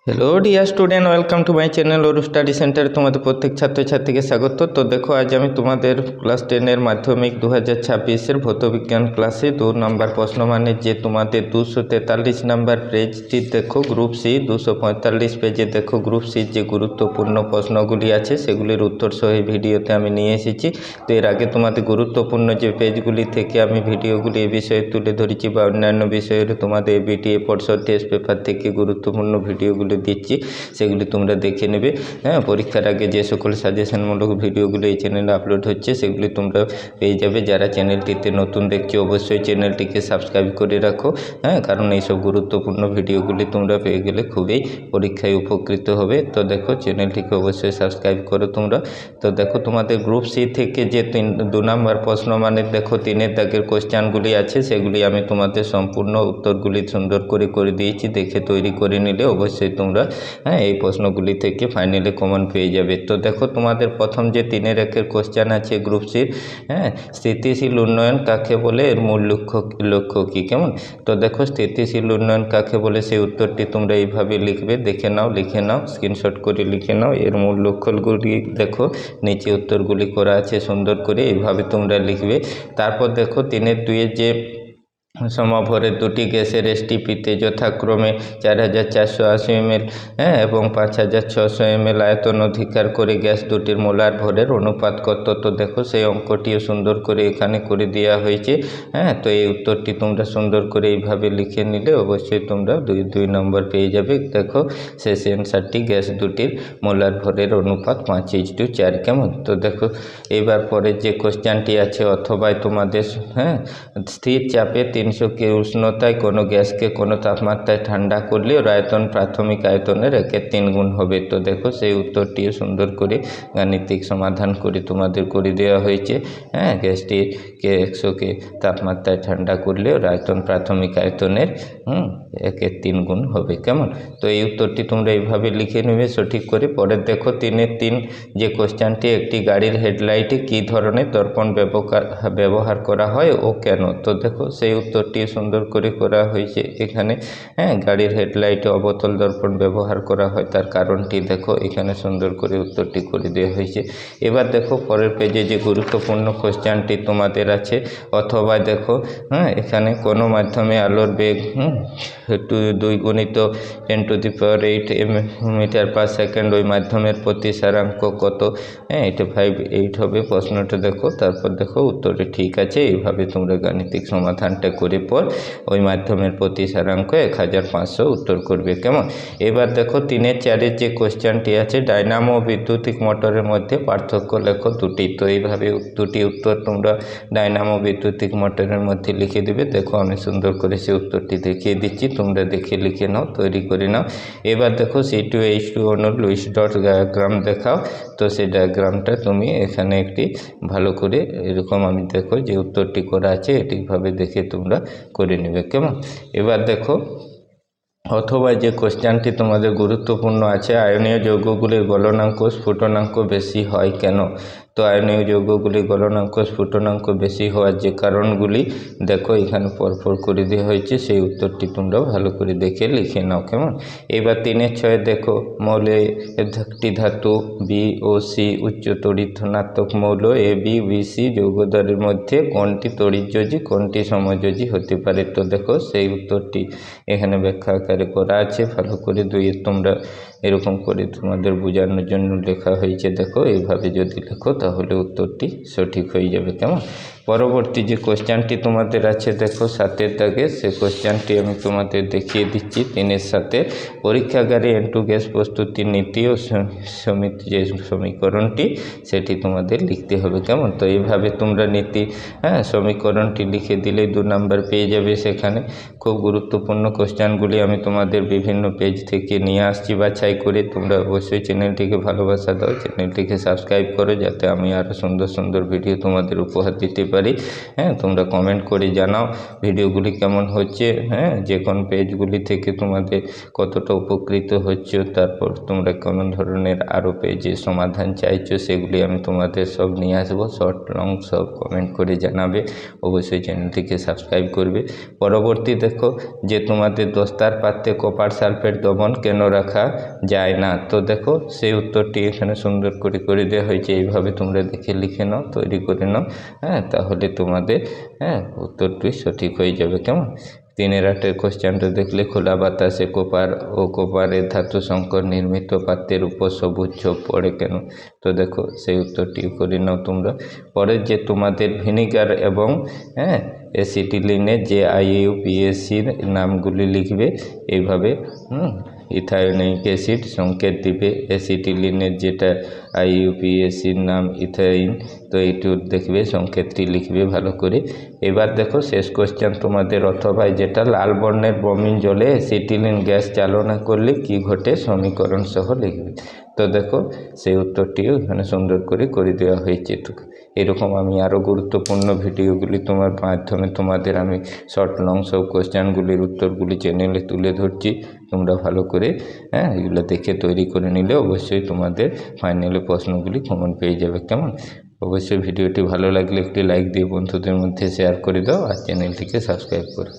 Hello dear student, welcome to my channel Aru study সেন্টারে তোমাদের প্রত্যেক ছাত্রছাত্রীকে স্বাগত। তো দেখো, আজ আমি তোমাদের ক্লাস 10-এর মাধ্যমিক 2026-এর ভৌতবিজ্ঞান ক্লাসে 2 নম্বর প্রশ্ন, মানে যে তোমাদের 243 নম্বর পেজটি দেখো গ্রুপ সি, 245 পেজে দেখো গ্রুপ সির যে গুরুত্বপূর্ণ প্রশ্নগুলি আছে সেগুলির উত্তর সহ এই ভিডিওতে আমি নিয়ে এসেছি। তো এর আগে তোমাদের গুরুত্বপূর্ণ যে পেজগুলি থেকে আমি ভিডিওগুলি এই বিষয়ে তুলে ধরেছি বা অন্যান্য বিষয়ের তোমাদের এবিটি পর্ষদ টেস্ট পেপার থেকে গুরুত্বপূর্ণ ভিডিওগুলি দিচ্ছি, সেগুলি তোমরা দেখে নেবে। হ্যাঁ, পরীক্ষার আগে যে সকল সাজেশনমূলক ভিডিওগুলো এই চ্যানেলে আপলোড হচ্ছে সেগুলি তোমরা পেয়ে যাবে। যারা চ্যানেলটিতে নতুন দেখছো অবশ্যই চ্যানেলটিকে সাবস্ক্রাইব করে রাখো। হ্যাঁ, কারণ এইসব গুরুত্বপূর্ণ ভিডিওগুলি তোমরা পেয়ে গেলে খুবই পরীক্ষায় উপকৃত হবে। তো দেখো, চ্যানেলটিকে অবশ্যই সাবস্ক্রাইব করো তোমরা। তো দেখো, তোমাদের গ্রুপ সি থেকে যে 2 নম্বর প্রশ্ন, মানে দেখো 3-এর দাগের কোশ্চেনগুলি আছে সেগুলি আমি তোমাদের সম্পূর্ণ উত্তরগুলি সুন্দর করে দিয়েছি। দেখে তৈরি করে নিলে অবশ্যই তোমরা এই প্রশ্নগুলি থেকে ফাইনালি কমন পেয়ে যাবে। তো দেখো, তোমাদের প্রথম যে 3-এর একের কোশ্চেন আছে গ্রুপ সির, স্থিতিশীল উন্নয়ন কাকে বলে, এর মূল লক্ষ্য কী, কেমন? তো দেখো, স্থিতিশীল উন্নয়ন কাকে বলে সেই উত্তরটি তোমরা এইভাবে লিখবে, লিখে নাও, স্ক্রিনশট করে লিখে নাও। এর মূল লক্ষ্যগুলি দেখো নিচে উত্তরগুলি করা আছে, সুন্দর করে এইভাবে তোমরা লিখবে। তারপর দেখো 3-এর 2-এর যে সমভরের দুটি গ্যাসের এসটিপিতে যথাক্রমে 4480 ml এবং 5600 ml আয়তন অধিকার করে গ্যাস দুটির মোলার ভরের অনুপাত কত? তো দেখো, সেই অঙ্কটিও সুন্দর করে এখানে করে দেওয়া হয়েছে। তো এই উত্তরটি তোমরা সুন্দর করে এইভাবে লিখে নিলে অবশ্যই তোমরা 2 নম্বর পেয়ে যাবে। দেখো, শেষ অ্যান্সারটি গ্যাস দুটির মোলার ভরের অনুপাত 5:4, কেমন? তো দেখো, এবার পরে যে কোশ্চেনটি আছে, অথবা তোমাদের স্থির চাপে 300 কে উষ্ণতায় কোনো গ্যাসকে কোনো তাপমাত্রায় ঠান্ডা করলে ওর আয়তন প্রাথমিক আয়তনের 1/3 গুণ হবে। তো দেখো, সেই উত্তরটিও সুন্দর করে গাণিতিক সমাধান করে তোমাদের করে দেওয়া হয়েছে। গ্যাসটিকে 100 কে তাপমাত্রায় ঠান্ডা করলে ওর আয়তন প্রাথমিক আয়তনের 1/3 গুণ হবে, কেমন? তো এই উত্তরটি তোমরা এইভাবে লিখে নেবে সঠিক করে। পরে দেখো 3-এর 3 যে কোশ্চেনটি, একটি গাড়ির হেডলাইটে কী ধরনের দর্পণ ব্যবহার করা হয় ও কেন? তো দেখো, সেই উত্তরটি সুন্দর করে করা হয়েছে এখানে। গাড়ির হেডলাইটে অবতল দর্পণ ব্যবহার করা হয়, তার কারণটি দেখো এখানে সুন্দর করে উত্তরটি করে দেওয়া হয়েছে। এবার দেখো, পরের পেজে যে গুরুত্বপূর্ণ কোশ্চেনটি তোমাদের আছে, অথবা দেখো এখানে কোনো মাধ্যমে আলোর বেগ 2 × 10⁸ মিটার/সেকেন্ড, ওই মাধ্যমের প্রতিসারাঙ্ক কত? এটা 5.8 হবে প্রশ্নটা। দেখো, তারপর দেখো উত্তরে ঠিক আছে, এইভাবে তোমরা গাণিতিক সমাধানটা করে পর ওই মাধ্যমের প্রতিসারাঙ্ক 1500 উত্তর করবে, কেমন? এবার দেখো 3-এর 4-এর যে কোশ্চেনটি আছে, ডায়নামো ও বৈদ্যুতিক মোটরের মধ্যে পার্থক্য লেখো দুটি। তো এইভাবে দুটি উত্তর তোমরা ডায়নামো বৈদ্যুতিক মোটরের মধ্যে লিখে দেবে। দেখো, আমি সুন্দর করে সেই উত্তরটি দেখিয়ে দিচ্ছি, তোমরা দেখে লিখে নাও, তৈরি করে নাও। এবার দেখো C2H2 অণুর লুইস ডট ডায়াগ্রাম দেখাও। তো সেই ডায়াগ্রামটা তুমি এখানে একটি ভালো করে এরকম আমি দেখো যে উত্তরটি করা আছে এটিভাবে দেখে তোমরা করে নেবে, কেমন? এবার দেখো, অথবা যে কোশ্চেনটি তোমাদের গুরুত্বপূর্ণ আছে, আয়নীয় যৌগগুলির গলনাঙ্ক স্ফুটনাঙ্ক বেশি হয় কেন? তো আয়নীয় যৌগগুলির গলনাঙ্ক স্ফুটনাঙ্ক বেশি হওয়ার যে কারণগুলি দেখো এখানে পরপর করে দেওয়া হয়েছে, সেই উত্তরটি তোমরা ভালো করে দেখে লিখে নাও, কেমন? এবার 3-এর 6 দেখো, মৌলে একটি ধাতু বি ও সি উচ্চ তড়িৎ ধনাত্মক মৌল এ বি বি সি যৌগদ্বয়ের মধ্যে কোনটি তড়িৎযোজী কোনটি সমযোজী হতে পারে? তো দেখো, সেই উত্তরটি এখানে ব্যাখ্যা আকারে করা আছে, ভালো করে 2-এর তোমরা এরকম করে তোমাদের বোঝানোর জন্য লেখা হয়েছে। দেখো, এইভাবে যদি লেখো তাহলে উত্তরটি সঠিক হয়ে যাবে, কেমন? পরবর্তী যে কোশ্চেনটি তোমাদের আছে, দেখো 7-এর দাগে, সে কোশ্চেনটি আমি তোমাদের দেখিয়ে দিচ্ছি। 3-এর 7-এর পরীক্ষাগারে N2 গ্যাস প্রস্তুতির নীতি ও সমিতি যে সমীকরণটি সেটি তোমাদের লিখতে হবে, কেমন? তো এইভাবে তোমরা নীতি সমীকরণটি লিখে দিলে 2 নম্বর পেয়ে যাবে। সেখানে খুব গুরুত্বপূর্ণ কোশ্চেনগুলি আমি তোমাদের বিভিন্ন পেজ থেকে নিয়ে আসছি বাছাই করে। তোমরা অবশ্যই চ্যানেলটিকে ভালোবাসা দাও, চ্যানেলটিকে সাবস্ক্রাইব করো, যাতে আমি আরও সুন্দর সুন্দর ভিডিও তোমাদের উপহার দিতে পারি। পারি। হ্যাঁ, তোমরা কমেন্ট করে জানাও ভিডিওগুলি কেমন হচ্ছে, হ্যাঁ, যে কোন পেজগুলি থেকে তোমাদের কতটা উপকৃত হচ্ছে, তারপর তোমরা কেমন ধরনের আরও পেজে সমাধান চাইছো সেগুলি আমি তোমাদের সব নিয়ে আসবো। শর্ট লং সব কমেন্ট করে জানাবে, অবশ্যই চ্যানেলটিকে সাবস্ক্রাইব করবে। পরবর্তী দেখো যে তোমাদের দস্তার পাত্রে কপার সালফেট দ্রবণ কেন রাখা যায় না, তো দেখো সেই উত্তরটি এখানে সুন্দর করে দেওয়া হয়েছে। এইভাবে তোমরা দেখে লিখে নাও, তৈরি করে নাও, হ্যাঁ, তাহলে তোমাদের উত্তরটি সঠিক হয়ে যাবে। কেমন? 3-8 কোশ্চেনটা দেখলে, খোলা বাতাসে কপার ও কপারের ধাতু সংকর নির্মিত পাত্রের উপর সবুজ ছোপ পড়ে কেন? তো দেখো সেই উত্তরটি করে নাও তোমরা। পরে যে তোমাদের ভিনিগার এবং অ্যাসিটিলিনের যে IUPACর নামগুলি লিখবে এইভাবে। ইথায়োনিক অ্যাসিড সংকেত দিবে, অ্যাসিটিলিনের যেটা IUPACর নাম ইথাইন, তো এইটু দেখবে সংকেতটি লিখবে ভালো করে। এবার দেখো শেষ কোশ্চেন তোমাদের, অথবা যেটা লাল বর্ণের ব্রোমিন জলে অ্যাসিটিলিন গ্যাস চালনা করলে কি ঘটে সমীকরণ সহ লিখবে। তো দেখো সেই উত্তরটিও এখানে সুন্দর করে দেওয়া হয়েছে। এরকম আমি আরও গুরুত্বপূর্ণ ভিডিওগুলি তোমার মাধ্যমে তোমাদের আমি শর্ট লং সব কোশ্চেনগুলির উত্তরগুলি চ্যানেলে তুলে ধরছি। তোমরা ভালো করে এগুলো দেখে তৈরি করে নিলে অবশ্যই তোমাদের ফাইনালে প্রশ্নগুলি কমন পেয়ে যাবে। কেমন? অবশ্যই ভিডিওটি ভালো লাগলে একটি লাইক দিয়ে বন্ধুদের মধ্যে শেয়ার করে দাও, আর চ্যানেলটিকে সাবস্ক্রাইব করো।